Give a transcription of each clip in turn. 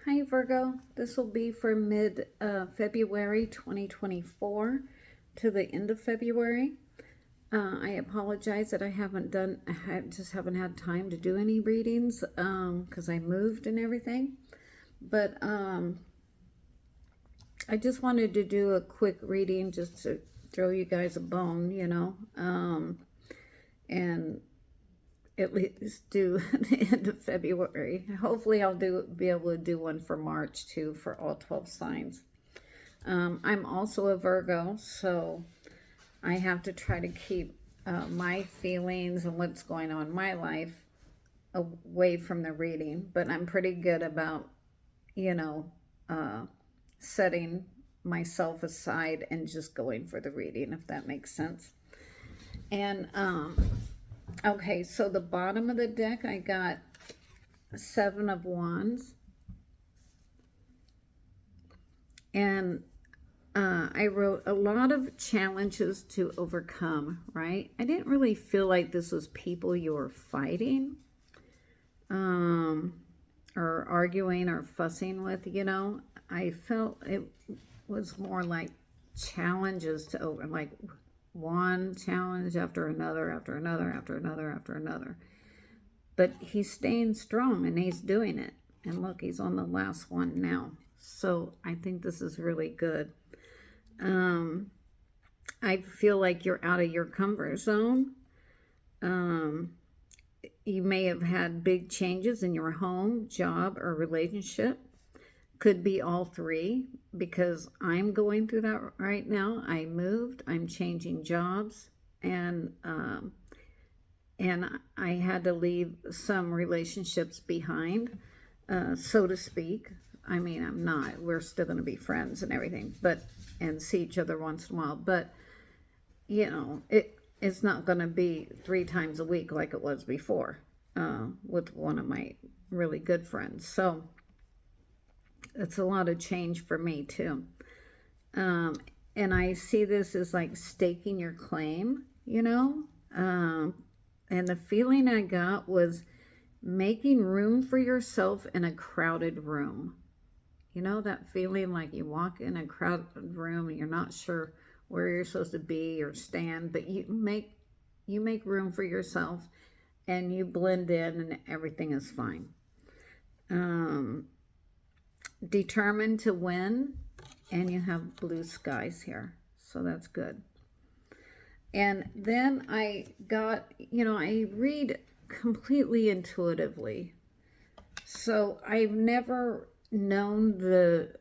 Hi Virgo, this will be for mid February 2024 to the end of February. I apologize that I just haven't had time to do any readings because I moved and everything. But I just wanted to do a quick reading just to throw you guys a bone, and at least do the end of February. Hopefully I'll be able to do one for March too for all 12 signs. I'm also a Virgo, so I have to try to keep my feelings and what's going on in my life away from the reading, but I'm pretty good about, you know, uh, setting myself aside and just going for the reading, if that makes sense. And okay, so the bottom of the deck, I got 7 of Wands. And I wrote a lot of challenges to overcome, right? I didn't really feel like this was people you were fighting or arguing or fussing with. I felt it was more like challenges to over, like one challenge after another, after another, after another, after another. But he's staying strong and he's doing it. And look, he's on the last one now. So I think this is really good. I feel like you're out of your comfort zone. You may have had big changes in your home, job, or relationship. Could be all three because I'm going through that right now. I moved, I'm changing jobs, and I had to leave some relationships behind, so to speak. I mean, I'm not. We're still going to be friends and everything, and see each other once in a while. But it's not going to be 3 times a week like it was before with one of my really good friends. So it's a lot of change for me too. And I see this as like staking your claim. And the feeling I got was making room for yourself in a crowded room. That feeling like you walk in a crowded room and you're not sure where you're supposed to be or stand, but you make room for yourself and you blend in and everything is fine. Determined to win, and you have blue skies here, so that's good. And then I got, I read completely intuitively. So I've never known the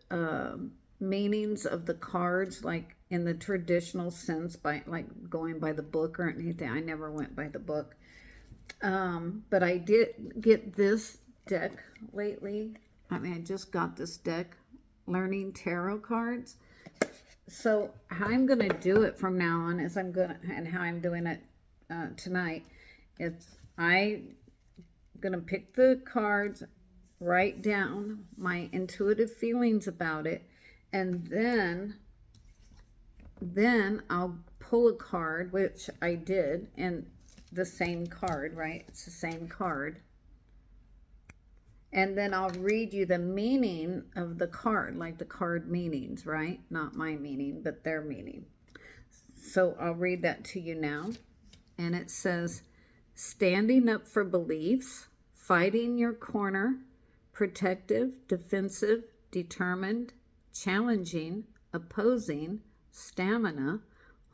meanings of the cards like in the traditional sense by like going by the book or anything. I never went by the book. But I did get this deck lately. I just got this deck, Learning Tarot Cards. So how I'm going to do it from now on is and how I'm doing it tonight, I'm going to pick the cards, write down my intuitive feelings about it, and then I'll pull a card, which I did, and the same card, right? It's the same card. And then I'll read you the meaning of the card, like the card meanings, right? Not my meaning, but their meaning. So I'll read that to you now. And it says, standing up for beliefs, fighting your corner, protective, defensive, determined, challenging, opposing, stamina,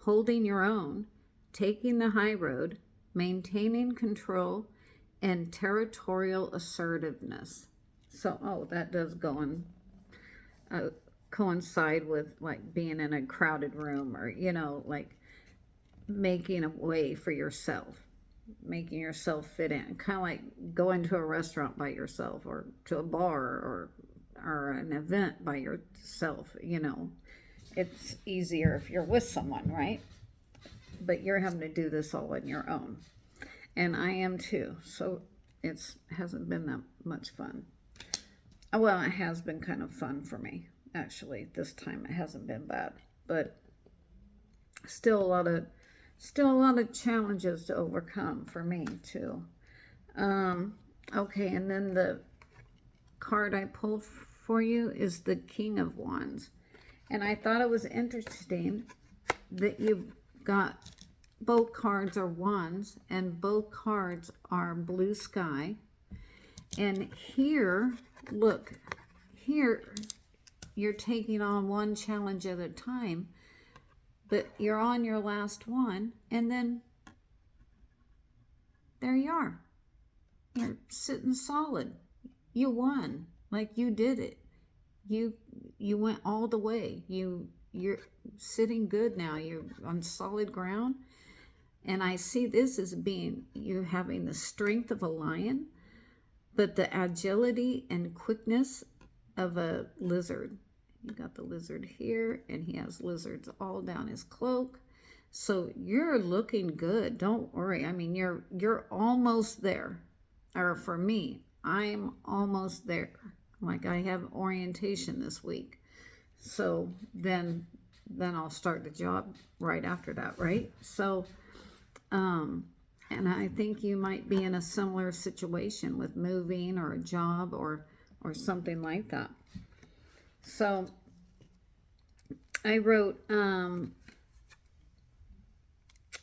holding your own, taking the high road, maintaining control, and territorial assertiveness. So, that does go and coincide with like being in a crowded room or, like making a way for yourself, making yourself fit in, kind of like going to a restaurant by yourself or to a bar or an event by yourself. It's easier if you're with someone, right? But you're having to do this all on your own. And I am too. So it hasn't been that much fun. Well, it has been kind of fun for me, actually. This time it hasn't been bad. But still a lot of challenges to overcome for me too. Okay, and then the card I pulled for you is the King of Wands. And I thought it was interesting that you got both cards are wands and both cards are blue sky. And here, look, here you're taking on one challenge at a time, but you're on your last one, and then there you are. You're sitting solid. You won. Like, you did it. You went all the way. You're sitting good now. You're on solid ground. And I see this as being you having the strength of a lion, but the agility and quickness of a lizard. You got the lizard here, and he has lizards all down his cloak. So you're looking good. Don't worry. I mean, you're almost there. Or for me, I'm almost there. Like, I have orientation this week. So then I'll start the job right after that, right? So and I think you might be in a similar situation with moving or a job or something like that. So I wrote,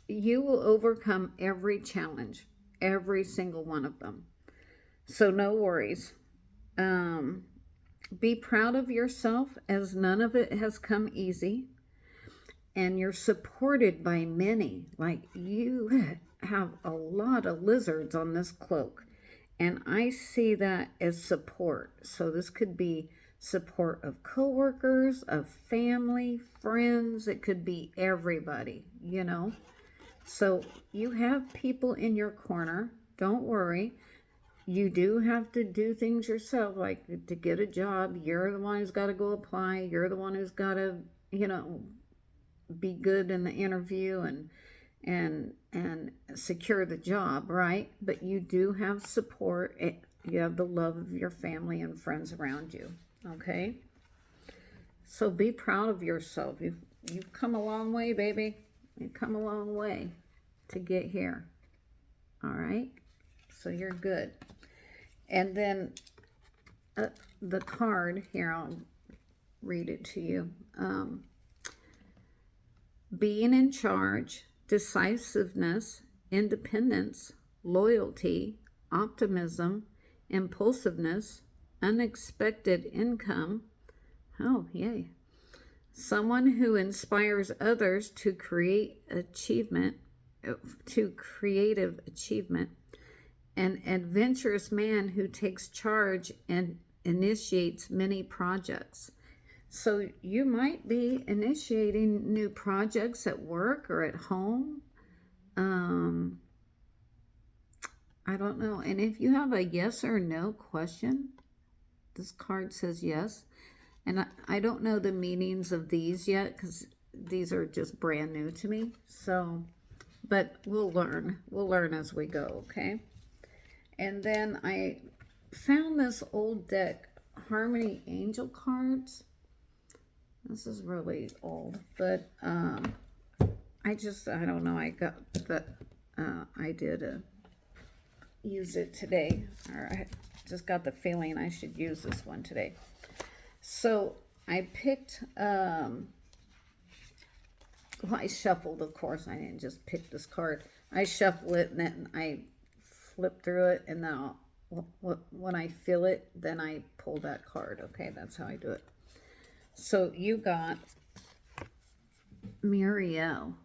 you will overcome every challenge, every single one of them. So no worries. Be proud of yourself, as none of it has come easy. And you're supported by many. Like, you have a lot of lizards on this cloak. And I see that as support. So this could be support of coworkers, of family, friends. It could be everybody, you know. So you have people in your corner. Don't worry. You do have to do things yourself, like to get a job. You're the one who's got to go apply. You're the one who's got to, you know, be good in the interview and secure the job, right? But you do have support. You have the love of your family and friends around you. Okay, so be proud of yourself. You've come a long way, baby. You've come a long way to get here. All right, so you're good. And then the card here, I'll read it to you. Being in charge, decisiveness, independence, loyalty, optimism, impulsiveness, unexpected income. Oh, yay. Someone who inspires others to creative achievement, an adventurous man who takes charge and initiates many projects. So you might be initiating new projects at work or at home. I don't know. And if you have a yes or no question, this card says yes. And I don't know the meanings of these yet, because these are just brand new to me. So, but we'll learn. We'll learn as we go, okay? And then I found this old deck, Harmony Angel cards. This is really old, but I don't know, I got the idea to use it today, or I just got the feeling I should use this one today. So I picked, well, I shuffled, of course. I didn't just pick this card. I shuffle it, and then I flip through it, and then when I feel it, then I pull that card. Okay, that's how I do it. So you got Muriel,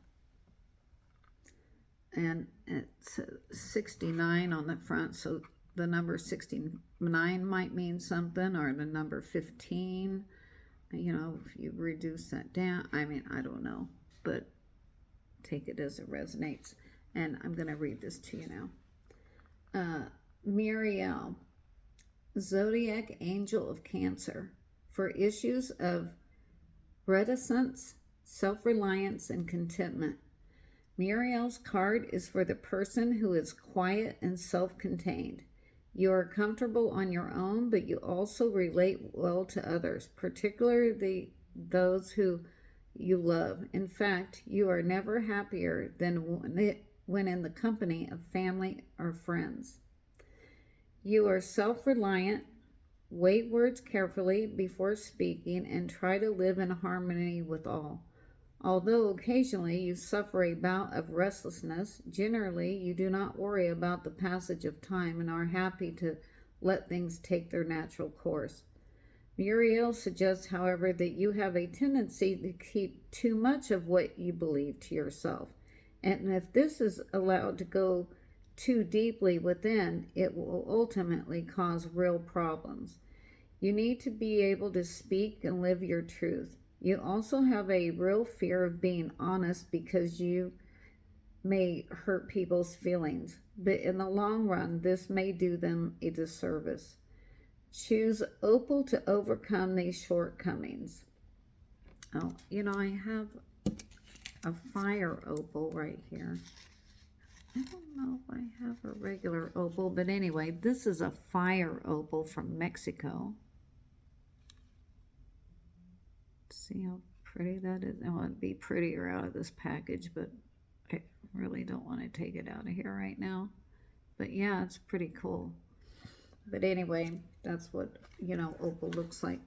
and it's 69 on the front, so the number 69 might mean something, or the number 15, you know, if you reduce that down. I mean, I don't know, but take it as it resonates. And I'm going to read this to you now. Muriel, Zodiac Angel of Cancer. For issues of reticence, self-reliance, and contentment. Muriel's card is for the person who is quiet and self-contained. You are comfortable on your own, but you also relate well to others, particularly those who you love. In fact, you are never happier than when in the company of family or friends. You are self-reliant, Weigh words carefully before speaking and try to live in harmony with all. Although occasionally you suffer a bout of restlessness, generally you do not worry about the passage of time and are happy to let things take their natural course. Muriel suggests, however, that you have a tendency to keep too much of what you believe to yourself. And if this is allowed to go too deeply within, it will ultimately cause real problems. You need to be able to speak and live your truth. You also have a real fear of being honest because you may hurt people's feelings, but in the long run, this may do them a disservice. Choose opal to overcome these shortcomings. Oh, I have a fire opal right here. I don't know if I have a regular opal, but anyway, this is a fire opal from Mexico. See how pretty that is? It would be prettier out of this package, but I really don't want to take it out of here right now. But yeah, it's pretty cool. But anyway, that's what, opal looks like.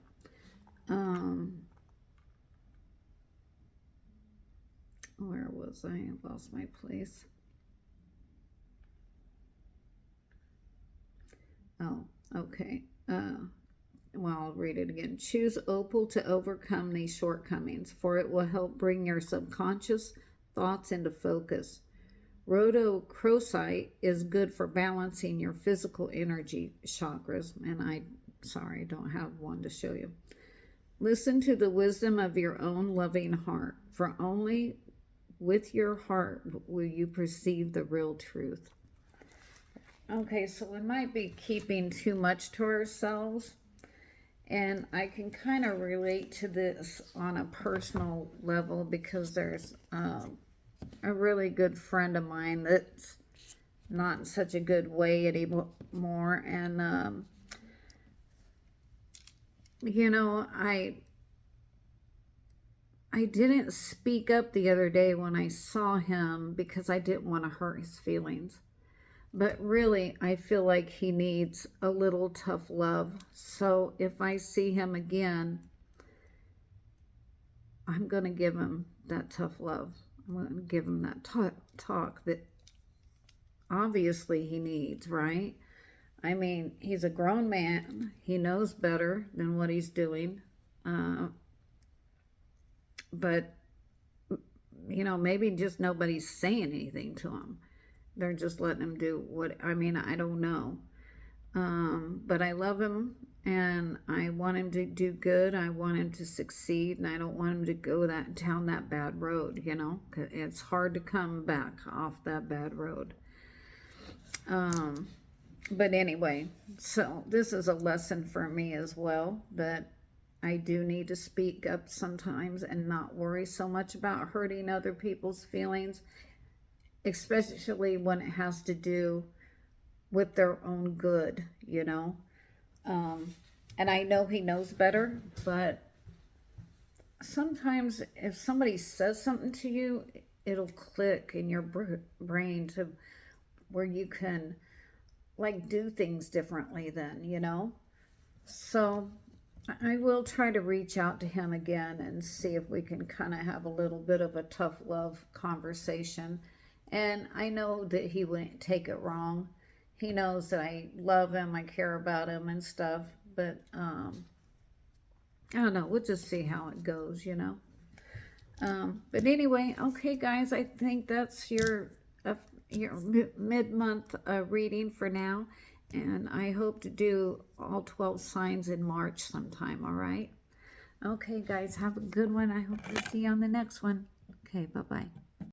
Where was I? I lost my place. Oh, okay. Well, I'll read it again. Choose opal to overcome these shortcomings, for it will help bring your subconscious thoughts into focus. Rhodochrosite is good for balancing your physical energy chakras, and I don't have one to show you. Listen to the wisdom of your own loving heart, for only with your heart will you perceive the real truth. Okay, so we might be keeping too much to ourselves, and I can kind of relate to this on a personal level because there's a really good friend of mine that's not in such a good way anymore, and I didn't speak up the other day when I saw him because I didn't want to hurt his feelings. But really, I feel like he needs a little tough love. So if I see him again, I'm going to give him that tough love. I'm going to give him that talk that obviously he needs, right? I mean, he's a grown man. He knows better than what he's doing. But, maybe just nobody's saying anything to him. They're just letting him do I don't know. But I love him and I want him to do good. I want him to succeed, and I don't want him to go down that bad road, 'cause it's hard to come back off that bad road. But anyway, so this is a lesson for me as well, that I do need to speak up sometimes and not worry so much about hurting other people's feelings, especially when it has to do with their own good, and I know he knows better, but sometimes if somebody says something to you, it'll click in your brain to where you can do things differently then, so I will try to reach out to him again and see if we can kind of have a little bit of a tough love conversation. And I know that he wouldn't take it wrong. He knows that I love him, I care about him and stuff. But I don't know. We'll just see how it goes, But anyway, okay, guys. I think that's your mid-month reading for now. And I hope to do all 12 signs in March sometime, all right? Okay, guys. Have a good one. I hope to see you on the next one. Okay, bye-bye.